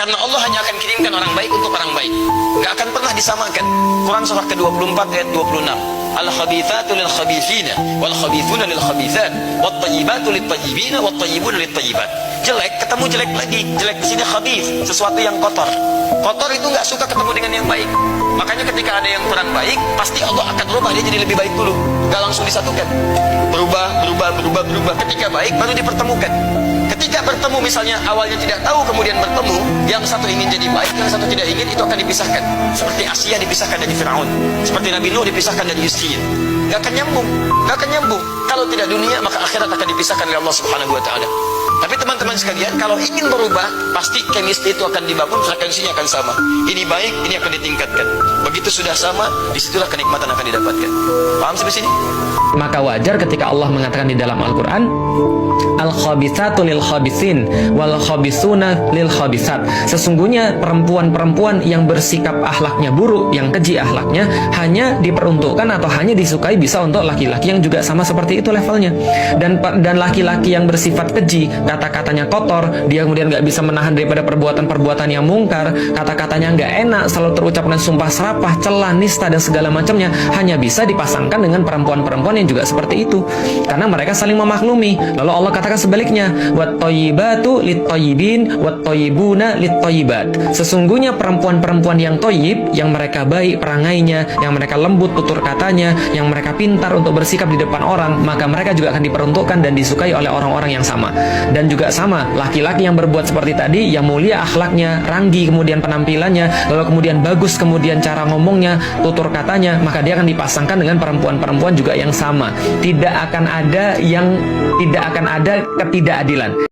Karena Allah hanya akan kirimkan orang baik untuk orang baik, nggak akan pernah disamakan. Quran surah ke-24 ayat 26. Al-khabithatu lil-khabithina wal-khabithuna lil-khabithat wat-tayyibatu lit-tayyibina wat-tayyibuna lit-tayyibat. Jelek ketemu jelek lagi. Jelek di sini khabith, sesuatu yang kotor. Kotor itu nggak suka ketemu dengan yang baik. Makanya ketika ada yang kurang baik, pasti Allah akan rubah dia jadi lebih baik dulu. Nggak langsung disatukan. Berubah. Ketika baik baru dipertemukan. Ketika bertemu misalnya awalnya tidak tahu, kemudian bertemu, yang satu ingin jadi baik, yang satu tidak ingin, itu akan dipisahkan. Seperti Asia dipisahkan dari Firaun, seperti Nabi Nuh dipisahkan dari Yusrin. Gak akan nyambung. Kalau tidak dunia, maka akhirat akan dipisahkan oleh Allah Subhanahu wa taala. Tapi teman-teman sekalian, kalau ingin berubah, pasti chemistry itu akan dibangun, frekuensinya akan sama. Ini baik, ini akan ditingkatkan. Begitu sudah sama, disitulah kenikmatan akan didapatkan. Paham sampai sini? Maka wajar ketika Allah mengatakan di dalam Al-Quran, al-khabithatu lil-khabithin wal-khabithuna lil-khabithat. Sesungguhnya perempuan-perempuan yang bersikap akhlaknya buruk, yang keji akhlaknya, hanya diperuntukkan atau hanya disukai bisa untuk laki-laki yang juga sama seperti itu levelnya. Dan laki-laki yang bersifat keji, kata-katanya kotor, dia kemudian nggak bisa menahan daripada perbuatan-perbuatan yang mungkar, kata-katanya nggak enak, selalu terucap dengan sumpah serapah, celah, nista, dan segala macamnya, hanya bisa dipasangkan dengan perempuan-perempuan yang juga seperti itu, karena mereka saling memaklumi. Lalu Allah katakan sebaliknya, wat-thayyibatu lit-thayyibin wat-thayyibuna lit-thayyibat. Sesungguhnya perempuan-perempuan yang thayyib, yang mereka baik perangainya, yang mereka lembut tutur katanya, yang mereka pintar untuk bersikap di depan orang, maka mereka juga akan diperuntukkan dan disukai oleh orang-orang yang sama. Dan juga sama, laki-laki yang berbuat seperti tadi, yang mulia akhlaknya, ranggi kemudian penampilannya, lalu kemudian bagus kemudian cara ngomongnya, tutur katanya, maka dia akan dipasangkan dengan perempuan-perempuan juga yang sama. Tidak akan ada ketidakadilan.